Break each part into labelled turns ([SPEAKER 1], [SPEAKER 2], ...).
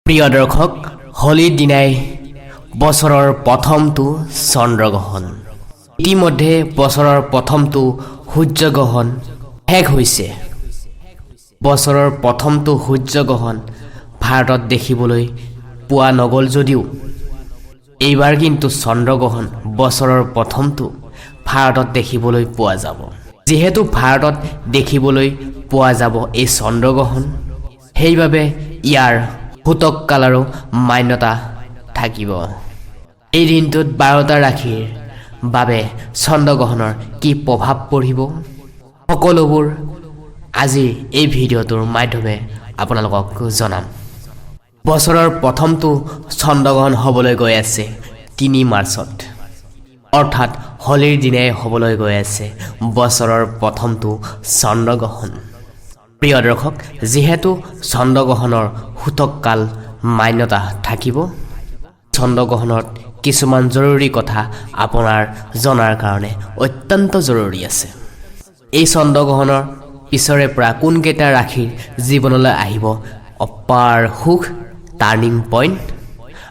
[SPEAKER 1] প্ৰিয় দৰ্শক, হোলীৰ দিনাই বছৰৰ প্ৰথমটো চন্দ্ৰগ্ৰহণ। ইতিমধ্যে বছৰৰ প্ৰথমটো সূৰ্যগ্ৰহণ শেষ হৈছে। বছৰৰ প্ৰথমটো সূৰ্যগ্ৰহণ ভাৰতত দেখিবলৈ পোৱা নগ'ল যদিও এইবাৰ কিন্তু চন্দ্ৰগ্ৰহণ বছৰৰ প্ৰথমটো ভাৰতত দেখিবলৈ পোৱা যাব। যিহেতু ভাৰতত দেখিবলৈ পোৱা যাব এই চন্দ্ৰগ্ৰহণ, সেইবাবে ইয়াৰ সূতককাল আৰু মান্যতা থাকিব। এই দিনটোত 12টা ৰাশিৰ বাবে চন্দ্ৰগ্ৰহণৰ কি প্ৰভাৱ পৰিব, সকলোবোৰ আজিৰ এই ভিডিঅ'টোৰ মাধ্যমে আপোনালোকক জনাম। বছৰৰ প্ৰথমটো চন্দ্ৰগ্ৰহণ হ'বলৈ গৈ আছে 3 মাৰ্চত, অৰ্থাৎ হোলীৰ দিনাই হ'বলৈ গৈ আছে বছৰৰ প্ৰথমটো চন্দ্ৰগ্ৰহণ। প্ৰিয় দৰ্শক, যিহেতু চন্দ্ৰগ্ৰহণৰ সূতককাল মান্যতা থাকিব, চন্দ্ৰগ্ৰহণত কিছুমান জৰুৰী কথা আপোনাৰ জনাৰ কাৰণে অত্যন্ত জৰুৰী আছে। এই চন্দ্ৰগ্ৰহণৰ পিছৰে পৰা কোনকেইটা ৰাশিৰ জীৱনলৈ আহিব অপাৰ সুখ, টাৰ্ণিং পইণ্ট,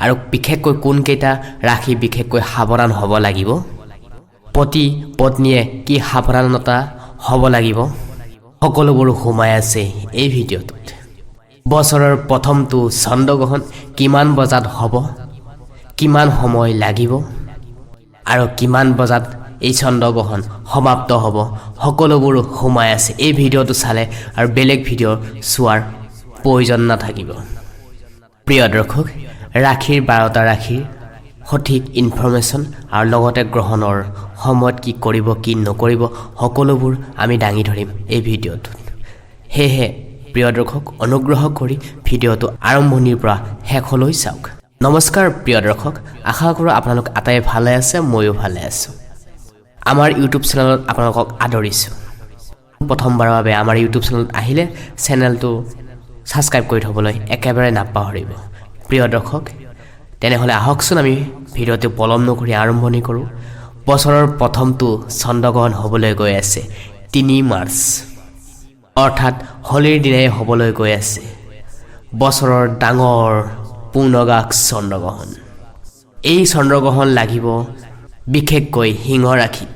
[SPEAKER 1] আৰু বিশেষকৈ কোনকেইটা ৰাশি বিশেষকৈ সাৱধান হ'ব লাগিব, পতি পত্নীয়ে কি সাৱধানতা হ'ব লাগিব, সকলোবোৰ সোমাই আছে এই ভিডিঅ'টোত। বছৰৰ প্ৰথমটো চন্দ্ৰগ্ৰহণ কিমান বজাত হ'ব, কিমান সময় লাগিব আৰু কিমান বজাত এই চন্দ্ৰগ্ৰহণ সমাপ্ত হ'ব, সকলোবোৰ সোমাই আছে এই ভিডিঅ'টো চালে আৰু বেলেগ ভিডিঅ' চোৱাৰ প্ৰয়োজন নাথাকিব। প্ৰিয় দৰ্শক, ৰাশিৰ 12টা ৰাশিৰ সঠিক ইনফৰমেশ্যন আৰু লগতে গ্ৰহণৰ সময়ত কি কৰিব কি নকৰিব সকলোবোৰ আমি দাঙি ধৰিম এই ভিডিঅ'টোত। সেয়েহে প্ৰিয় দৰ্শক, অনুগ্ৰহ কৰি ভিডিঅ'টো আৰম্ভণিৰ পৰা শেষলৈ চাওক। নমস্কাৰ প্ৰিয় দৰ্শক, আশা কৰোঁ আপোনালোক আটাই ভালে আছে, ময়ো ভালে আছোঁ। আমাৰ ইউটিউব চেনেলত আপোনালোকক আদৰিছোঁ। প্ৰথমবাৰৰ বাবে আমাৰ ইউটিউব চেনেলত আহিলে চেনেলটো ছাবস্ক্ৰাইব কৰি থ'বলৈ একেবাৰে নাপাহৰিব। প্ৰিয় দৰ্শক, তেনেহ'লে আহকচোন আমি ভিডিঅ'টো পলম নকৰি আৰম্ভণি কৰোঁ। বছৰৰ প্ৰথমটো চন্দ্ৰগ্ৰহণ হ'বলৈ গৈ আছে 3 মাৰ্চ, অৰ্থাৎ হোলীৰ দিনাই হ'বলৈ গৈ আছে বছৰৰ ডাঙৰ পূৰ্ণগাস চন্দ্ৰগ্ৰহণ। এই চন্দ্ৰগ্ৰহণ লাগিব বিশেষকৈ সিংহ ৰাশিত।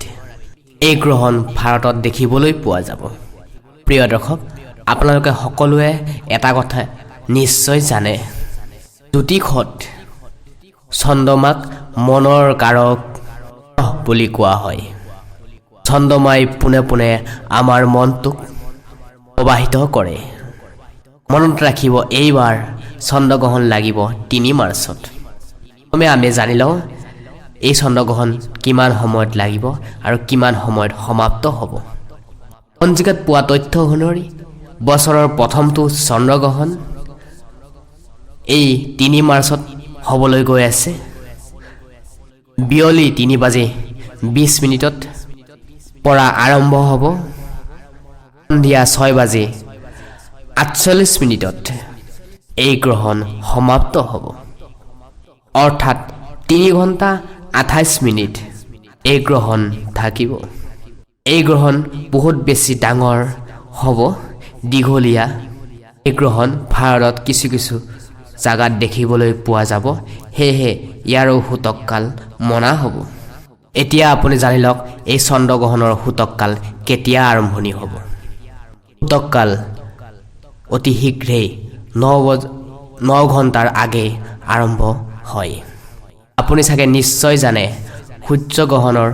[SPEAKER 1] এই গ্ৰহণ ভাৰতত দেখিবলৈ পোৱা যাব। প্ৰিয় দৰ্শক, আপোনালোকে সকলোৱে এটা কথা নিশ্চয় জানে, জ্যোতিষত চন্দ্ৰমাক মনৰ কাৰক বুলি কোৱা হয়। চন্দ্ৰমাই পোনে পোনে আমাৰ মনটোক প্ৰবাহিত কৰে। মনত ৰাখিব, এইবাৰ চন্দ্ৰগ্ৰহণ লাগিব 3 মাৰ্চত। আমি জানি লওঁ এই চন্দ্ৰগ্ৰহণ কিমান সময়ত লাগিব আৰু কিমান সময়ত সমাপ্ত হ'ব। পঞ্জিকাত পোৱা তথ্য অনুসৰি বছৰৰ প্ৰথমটো চন্দ্ৰগ্ৰহণ এই 3 মাৰ্চত হ'বলৈ গৈ আছে বিয়লি 3:20 পৰা আৰম্ভ হ'ব। সন্ধিয়া 6:48 এই গ্ৰহণ সমাপ্ত হ'ব, অৰ্থাৎ 3 ঘণ্টা 28 মিনিট এই গ্ৰহণ থাকিব। এই গ্ৰহণ বহুত বেছি ডাঙৰ হ'ব, দীঘলীয়া। এই গ্ৰহণ ভাৰতত কিছু কিছু জাগাত দেখিবলৈ পোৱা যাব, সেয়েহে ইয়াৰো সূতককাল মনা হ'ব। এতিয়া আপুনি জানি লওক এই চন্দ্ৰগ্ৰহণৰ সূতককাল কেতিয়া আৰম্ভণি হ'ব। সূতককাল অতি শীঘ্ৰেই 9 ঘণ্টাৰ আগে আৰম্ভ হয়। আপুনি চাগে নিশ্চয় জানে সূৰ্যগ্ৰহণৰ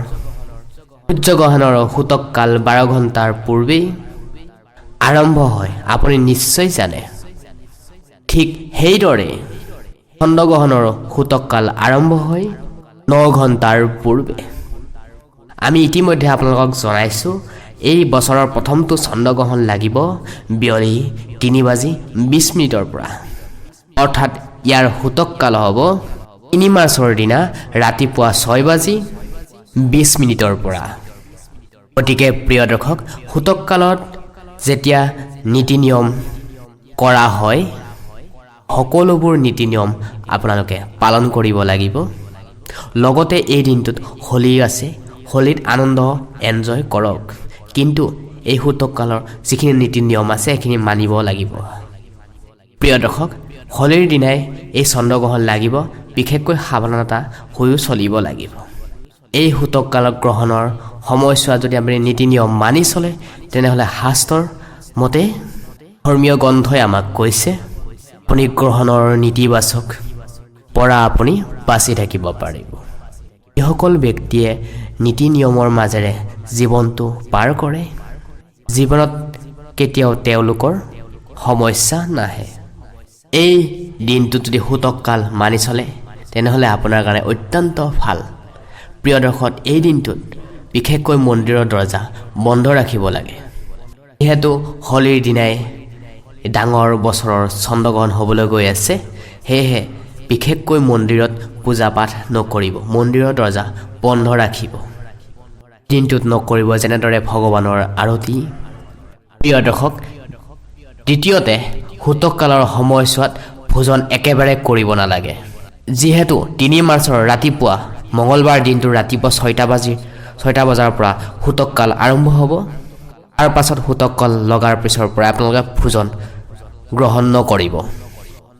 [SPEAKER 1] সূতককাল 12 ঘণ্টাৰ পূৰ্বেই আৰম্ভ হয়, আপুনি নিশ্চয় জানে। ঠিক সেইদৰে চন্দ্ৰগ্ৰহণৰ সূতককাল আৰম্ভ হয় 9 ঘণ্টাৰ পূৰ্বে। আমি ইতিমধ্যে আপোনালোকক জনাইছোঁ এই বছৰৰ প্ৰথমটো চন্দ্ৰগ্ৰহণ লাগিব বিয়লি 3:20 পৰা, অৰ্থাৎ ইয়াৰ সূতককাল হ'ব 3 মাৰ্চৰ দিনা ৰাতিপুৱা 6:20 পৰা। গতিকে প্ৰিয় দৰ্শক, সূতককালত যেতিয়া নীতি নিয়ম কৰা হয়, সকলোবোৰ নীতি নিয়ম আপোনালোকে পালন কৰিব লাগিব। লগতে এই দিনটোত হোলী আছে, হোলীত আনন্দ এনজয় কৰক, কিন্তু এই সূতককালৰ যিখিনি নীতি নিয়ম আছে সেইখিনি মানিব লাগিব। প্ৰিয় দৰ্শক, হোলীৰ দিনাই এই চন্দ্ৰগ্ৰহণ লাগিব, বিশেষকৈ সাৱধানতা হৈও চলিব লাগিব। এই সূতককাল গ্ৰহণৰ সময়ছোৱা যদি আপুনি নীতি নিয়ম মানি চলে তেনেহ'লে শাস্ত্ৰৰ মতে ধৰ্মীয় গ্ৰন্থই আমাক কৈছে আপুনি গ্ৰহণৰ নেতিবাচক পৰা আপুনি বাচি থাকিব পাৰিব। যিসকল ব্যক্তিয়ে নীতি নিয়মৰ মাজেৰে জীৱনটো পাৰ কৰে জীৱনত কেতিয়াও তেওঁলোকৰ সমস্যা নাহে। এই দিনটোত যদি সূতককাল মানি চলে তেনেহ'লে আপোনাৰ কাৰণে অত্যন্ত ভাল। প্ৰিয় দৰ্শক, এই দিনটোত বিশেষকৈ মন্দিৰৰ দৰ্জা বন্ধ ৰাখিব লাগে। যিহেতু হোলীৰ দিনাই ডাঙৰ বছৰৰ চন্দ্ৰগ্ৰহণ হ'বলৈ গৈ আছে, সেয়েহে বিশেষকৈ মন্দিৰত পূজা পাঠ নকৰিব, মন্দিৰৰ দৰ্জা বন্ধ ৰাখিব। দিনটোত নকৰিব যেনেদৰে ভগৱানৰ আৰতি। প্ৰিয় দৰ্শক, দ্বিতীয়তে সূতককালৰ সময়ছোৱাত ভোজন একেবাৰে কৰিব নালাগে। যিহেতু 3 মাৰ্চৰ ৰাতিপুৱা মঙলবাৰ দিনটো ৰাতিপুৱা 6টা বজাৰ পৰা সূতককাল আৰম্ভ হ'ব। তাৰ পাছত সূতককাল লগাৰ পিছৰ পৰা আপোনালোকে ভোজন গ্ৰহণ নকৰিব।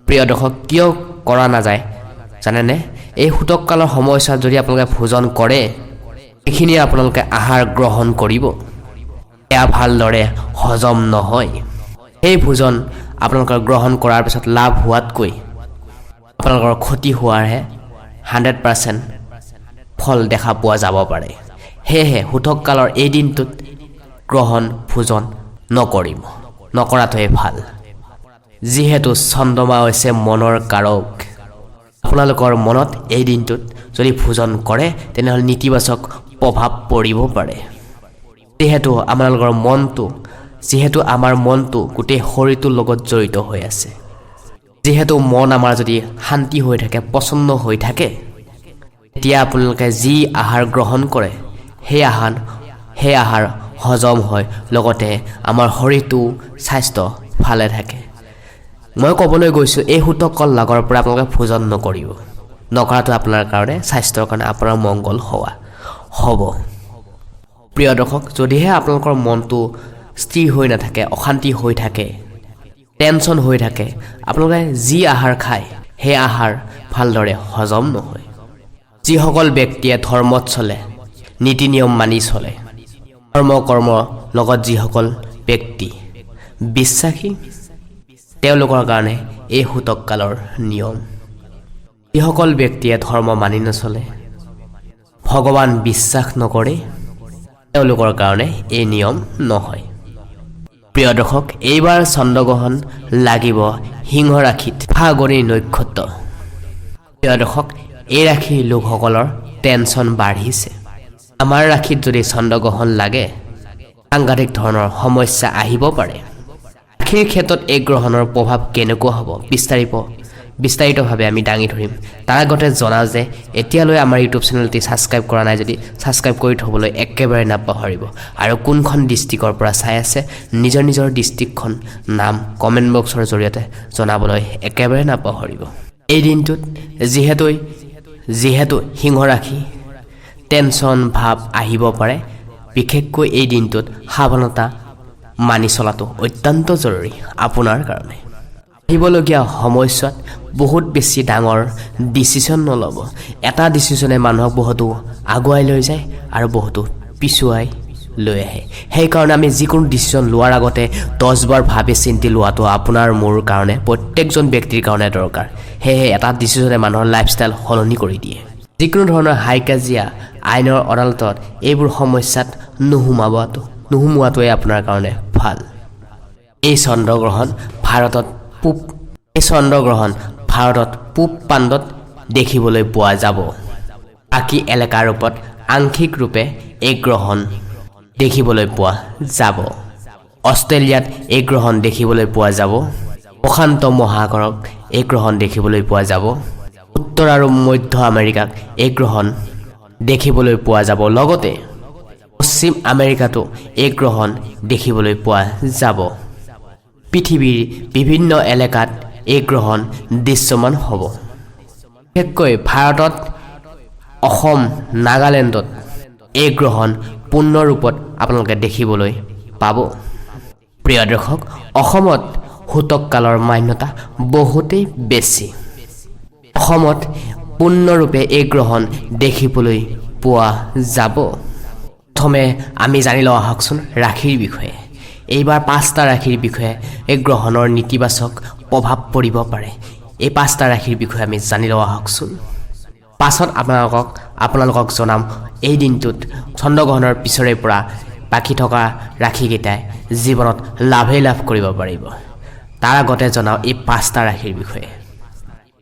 [SPEAKER 1] প্ৰিয় দৰ্শক, কিয় কৰা নাযায় জানেনে? এই সূতককালৰ সময়ছোৱাত যদি আপোনালোকে ভোজন কৰে এইখিনি আপোনালোকে আহাৰ গ্ৰহণ কৰিব, এয়া ভালদৰে হজম নহয়। সেই ভোজন আপোনালোকৰ গ্ৰহণ কৰাৰ পিছত লাভ হোৱাতকৈ আপোনালোকৰ ক্ষতি হোৱাৰহে 100% ফল দেখা পোৱা যাব পাৰে। সেয়েহে সূতককালৰ এই দিনটোত গ্ৰহণ ভোজন নকৰিব, নকৰাটোৱে ভাল। যিহেতু চন্দ্ৰমা হৈছে মনৰ কাৰক, আপোনালোকৰ মনত এই দিনটোত যদি ভোজন কৰে তেনেহ'লে নেতিবাচক প্ৰভাৱ পৰিব পাৰে। যিহেতু আমাৰ মনটো গোটেই শৰীৰটোৰ লগত জড়িত হৈ আছে। যিহেতু মন আমাৰ যদি শান্তি হৈ থাকে, প্ৰসন্ন হৈ থাকে, তেতিয়া আপোনালোকে যি আহাৰ গ্ৰহণ কৰে সেই আহাৰ হজম হয়, লগতে আমাৰ শৰীৰটো স্বাস্থ্য ভালে থাকে। মই ক'বলৈ গৈছোঁ এই সূতককাল লগৰ পৰা আপোনালোকে ভোজন নকৰিব, নকৰাটো আপোনাৰ কাৰণে স্বাস্থ্যৰ কাৰণে আপোনাৰ মংগল হ'ব। প্ৰিয় দৰ্শক, যদিহে আপোনালোকৰ মনটো স্থিৰ হৈ নাথাকে, অশান্তি হৈ থাকে, টেনশ্যন হৈ থাকে, আপোনালোকে যি আহাৰ খায় সেই আহাৰ ভালদৰে হজম নহয়। যিসকল ব্যক্তিয়ে ধৰ্মত চলে, নীতি নিয়ম মানি চলে, কৰ্মৰ লগত যিসকল ব্যক্তি বিশ্বাসী, তেওঁলোকৰ কাৰণে এই সূতককালৰ নিয়ম। যিসকল ব্যক্তিয়ে ধৰ্ম মানি নচলে, ভগৱান বিশ্বাস নকৰে, তেওঁলোকৰ কাৰণে এই নিয়ম নহয়। প্ৰিয় দৰ্শক, এইবাৰ চন্দ্ৰগ্ৰহণ লাগিব সিংহ ৰাশিত, ফাগুনী নক্ষত্ৰ। প্ৰিয় দৰ্শক, এই ৰাশিৰ লোকসকলৰ টেনশ্যন বাঢ়িছে। আমাৰ ৰাশিত যদি চন্দ্ৰগ্ৰহণ লাগে সাংঘাতিক ধৰণৰ সমস্যা আহিব পাৰে। ৰাশিৰ ক্ষেত্ৰত এই গ্ৰহণৰ প্ৰভাৱ কেনেকুৱা হ'ব বিস্তাৰিতভাৱে আমি দাঙি ধৰিম। তাৰ আগতে জনাওঁ যে এতিয়ালৈ আমাৰ ইউটিউব চেনেলটি ছাবস্ক্ৰাইব কৰা নাই যদি ছাবস্ক্ৰাইব কৰি থ'বলৈ একেবাৰে নাপাহৰিব। আৰু কোনখন ডিষ্ট্ৰিক্টৰ পৰা চাই আছে নিজৰ ডিষ্ট্ৰিক্টখন নাম কমেণ্ট বক্সৰ জৰিয়তে জনাবলৈ একেবাৰে নাপাহৰিব। এই দিনটোত যিহেতু সিংহ ৰাশি, টেনশ্যন ভাৱ আহিব পাৰে। বিশেষকৈ এই দিনটোত সাৱধানতা মানি চলাটো অত্যন্ত জৰুৰী আপোনাৰ কাৰণে। আহিবলগীয়া সময়ছোৱাত বহুত বেছি ডাঙৰ ডিচিশ্যন নল'ব। এটা ডিচিশ্যনে মানুহক বহুতো আগুৱাই লৈ যায় আৰু বহুতো পিছুৱাই লৈ আহে। সেইকাৰণে আমি যিকোনো ডিচিশ্যন লোৱাৰ আগতে 10 বাৰ ভাবি চিন্তি লোৱাটো আপোনাৰ মোৰ কাৰণে, প্ৰত্যেকজন ব্যক্তিৰ কাৰণে দৰকাৰ। সেয়েহে এটা ডিচিশ্যনে মানুহৰ লাইফষ্টাইল সলনি কৰি দিয়ে। যিকোনো ধৰণৰ হাই কাজিয়া, আইনৰ আদালতত এইবোৰ সমস্যাত নোসোমোৱাটোৱে আপোনাৰ কাৰণে ভাল। এই চন্দ্ৰগ্ৰহণ ভাৰতত পূব প্ৰান্তত দেখিবলৈ পোৱা যাব। বাকী এলেকাৰ ওপৰত আংশিক ৰূপে এই গ্ৰহণ দেখিবলৈ পোৱা যাব। অষ্ট্ৰেলিয়াত এই গ্ৰহণ দেখিবলৈ পোৱা যাব। প্ৰশান্ত মহাসাগৰত এই গ্ৰহণ দেখিবলৈ পোৱা যাব। উত্তৰ আৰু মধ্য আমেৰিকাত এই গ্ৰহণ দেখিবলৈ পোৱা যাব। লগতে পশ্চিম আমেৰিকাতো এই গ্ৰহণ দেখিবলৈ পোৱা যাব। পৃথিৱীৰ বিভিন্ন এলেকাত এই গ্ৰহণ দৃশ্যমান হ'ব। বিশেষকৈ ভাৰতত অসম, নাগালেণ্ডত এই গ্ৰহণ পূৰ্ণ ৰূপত আপোনালোকে দেখিবলৈ পাব। প্ৰিয় দৰ্শক, অসমত সূতক কালৰ মান্যতা বহুতেই বেছি অসমত পূৰ্ণৰূপে এই গ্ৰহণ দেখিবলৈ পোৱা যাব প্ৰথমে আমি জানি লওঁ আহকচোন ৰাশিৰ বিষয়ে এইবাৰ 5টা ৰাশিৰ বিষয়ে এই গ্ৰহণৰ নীতিবাচক প্ৰভাৱ পৰিব পাৰে এই 5টা ৰাশিৰ বিষয়ে আমি জানি লওঁ আহকচোন পাছত আপোনালোকক জনাম এই দিনটোত চন্দ্ৰগ্ৰহণৰ পিছৰে পৰা বাকী থকা ৰাশিকেইটাই জীৱনত লাভেই লাভ কৰিব পাৰিব তাৰ আগতে জনাওঁ এই 5টা ৰাশিৰ বিষয়ে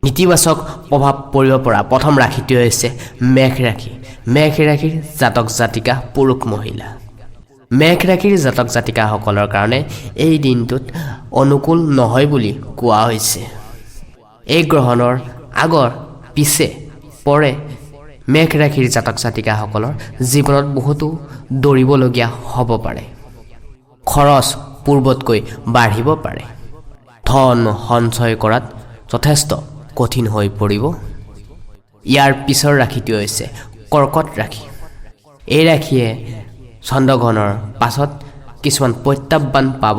[SPEAKER 1] নীতিবাচক প্ৰভাৱ পৰিব পৰা প্ৰথম ৰাশিটো হৈছে মেঘ ৰাশি মেঘ ৰাশিৰ জাতক জাতিকা পুৰুষ মহিলা মেঘ ৰাশিৰ জাতক জাতিকাসকলৰ কাৰণে এই দিনটোত অনুকূল নহয় বুলি কোৱা হৈছে এই গ্ৰহণৰ আগৰ পিছে পৰে মেঘ ৰাশিৰ জাতক জাতিকাসকলৰ জীৱনত বহুতো দৌৰিবলগীয়া হ'ব পাৰে খৰচ পূৰ্বতকৈ বাঢ়িব পাৰে ধন সঞ্চয় কৰাত যথেষ্ট কঠিন হৈ পৰিব ইয়াৰ পিছৰ ৰাশিটো হৈছে কৰ্কট ৰাশি এই ৰাশিয়ে চন্দ্ৰগ্ৰহণৰ পাছত কিছুমান প্ৰত্যাহ্বান পাব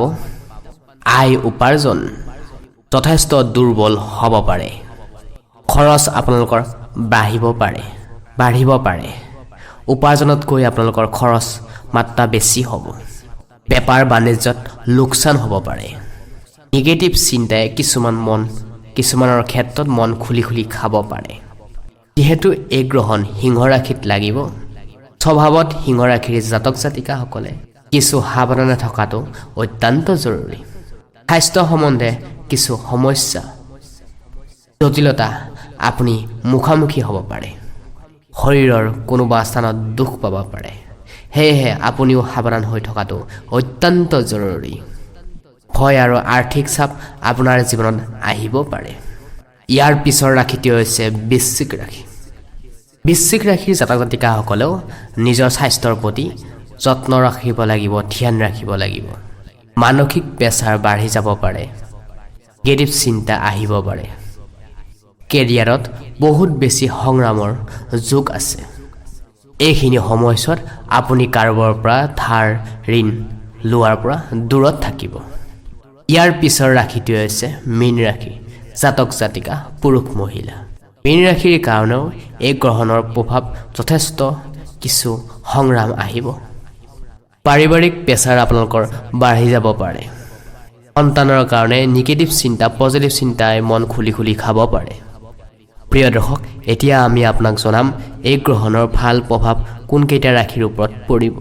[SPEAKER 1] আয় উপাৰ্জন যথেষ্ট দুৰ্বল হ'ব পাৰে খৰচ আপোনালোকৰ বাঢ়িব পাৰে উপাৰ্জনতকৈ আপোনালোকৰ খৰচ মাত্ৰা বেছি হ'ব বেপাৰ বাণিজ্যত লোকচান হ'ব পাৰে নিগেটিভ চিন্তাই কিছুমানৰ ক্ষেত্ৰত মন খুলি খাব পাৰে যিহেতু এই গ্ৰহণ সিংহ ৰাশিত লাগিব স্বভাৱত সিংহ ৰাশিৰ জাতক জাতিকাসকলে কিছু সাৱধানে থকাটো অত্যন্ত জৰুৰী স্বাস্থ্য সম্বন্ধে কিছু সমস্যা জটিলতা আপুনি মুখামুখি হ'ব পাৰে শৰীৰৰ কোনোবা স্থানত দুখ পাব পাৰে সেয়েহে আপুনিও সাৱধান হৈ থকাটো অত্যন্ত জৰুৰী ভয় আৰু আৰ্থিক চাপ আপোনাৰ জীৱনত আহিব পাৰে ইয়াৰ পিছৰ ৰাশিটো হৈছে বৃশ্চিক ৰাশি বৃশ্চিক ৰাশিৰ জাতক জাতিকাসকলেও নিজৰ স্বাস্থ্যৰ প্ৰতি যত্ন ৰাখিব লাগিব ধ্যান ৰাখিব লাগিব মানসিক প্ৰেছাৰ বাঢ়ি যাব পাৰে নিগেটিভ চিন্তা আহিব পাৰে কেৰিয়াৰত বহুত বেছি সংগ্ৰামৰ যোগ আছে এইখিনি সময়ছোৱাত আপুনি কাৰোবাৰ পৰা ধাৰ ঋণ লোৱাৰ পৰা দূৰত থাকিব ইয়াৰ পিছৰ ৰাশিটো হৈছে মীন ৰাশি জাতক জাতিকা পুৰুষ মহিলা মীন ৰাশিৰ কাৰণেও এই গ্ৰহণৰ প্ৰভাৱ যথেষ্ট কিছু সংগ্ৰাম আহিব পাৰিবাৰিক প্ৰেছাৰ আপোনালোকৰ বাঢ়ি যাব পাৰে সন্তানৰ কাৰণে নিগেটিভ চিন্তা পজিটিভ চিন্তাই মন খুলি খাব পাৰে প্ৰিয় দৰ্শক এতিয়া আমি আপোনাক জনাম এই গ্ৰহণৰ ভাল প্ৰভাৱ কোনকেইটা ৰাশিৰ ওপৰত পৰিব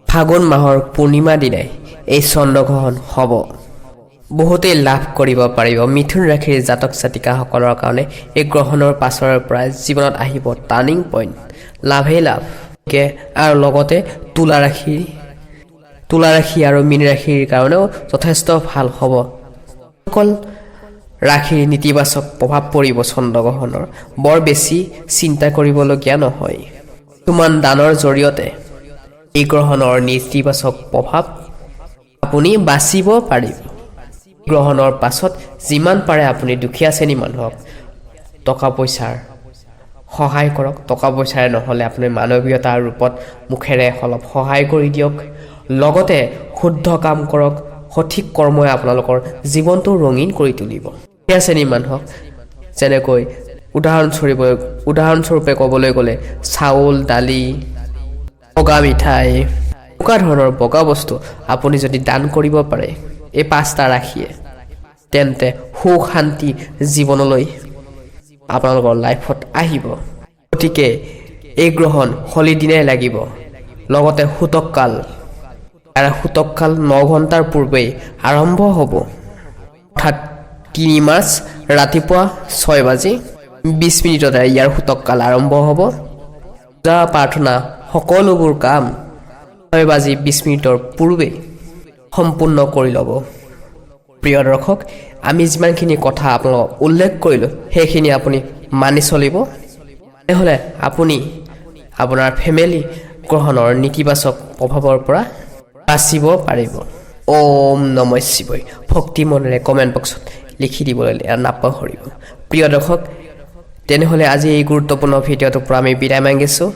[SPEAKER 1] ফাগুন মাহৰ পূৰ্ণিমা দিনাই এই চন্দ্ৰগ্ৰহণ হ'ব বহুতেই লাভ কৰিব পাৰিব মিথুন ৰাশিৰ জাতক জাতিকাসকলৰ কাৰণে এই গ্ৰহণৰ পাছৰ পৰা জীৱনত আহিব টাৰ্ণিং পইণ্ট লাভেই লাভ আৰু লগতে তুলা ৰাশি আৰু মীন ৰাশিৰ কাৰণেও যথেষ্ট ভাল হ'ব অকল ৰাশিৰ নীতিবাচক প্ৰভাৱ পৰিব চন্দ্ৰগ্ৰহণৰ বৰ বেছি চিন্তা কৰিবলগীয়া নহয় কিছুমান দানৰ জৰিয়তে এই গ্ৰহণৰ নীতিবাচক প্ৰভাৱ আপুনি বাচিব পাৰিব গ্ৰহণৰ পাছত যিমান পাৰে আপুনি দুখীয়া শ্ৰেণীৰ মানুহক টকা পইচাৰ সহায় কৰক টকা পইচাৰে নহ'লে আপুনি মানৱীয়তাৰ ৰূপত মুখেৰে অলপ সহায় কৰি দিয়ক লগতে শুদ্ধ কাম কৰক সঠিক কৰ্মই আপোনালোকৰ জীৱনটো ৰঙীন কৰি তুলিব দুখীয়া শ্ৰেণীৰ মানুহক যেনেকৈ উদাহৰণস্বৰূপে ক'বলৈ গ'লে চাউল দালি বগা মিঠাই এনেকুৱা ধৰণৰ বগা বস্তু আপুনি যদি দান কৰিব পাৰে এই 5টা ৰাশিয়ে তেন্তে সুখ শান্তি জীৱনলৈ আপোনালোকৰ লাইফত আহিব গতিকে এই গ্ৰহণ হলি দিনাই লাগিব লগতে সূতক কাল 9 ঘণ্টাৰ পূৰ্বেই আৰম্ভ হ'ব অৰ্থাৎ 3 মাৰ্চ ৰাতিপুৱা 6:20 ইয়াৰ সূতক কাল আৰম্ভ হ'ব পূজা প্ৰাৰ্থনা সকলোবোৰ কাম 6:20 পূৰ্বে সম্পূৰ্ণ কৰি ল'ব প্ৰিয় দৰ্শক আমি যিমানখিনি কথা আপোনালোকক উল্লেখ কৰিলোঁ সেইখিনি আপুনি মানি চলিব নহ'লে আপুনি আপোনাৰ ফেমিলি গ্ৰহণৰ নীতিবাচক প্ৰভাৱৰ পৰা বাচিব পাৰিব ওম নমঃ শিৱায় ভক্তি মনেৰে কমেণ্ট বক্সত লিখি দিবলৈ নাপাহৰিব প্ৰিয় দৰ্শক তেনেহ'লে আজি এই গুৰুত্বপূৰ্ণ ভিডিঅ'টোৰ পৰা আমি বিদায় মাগিছোঁ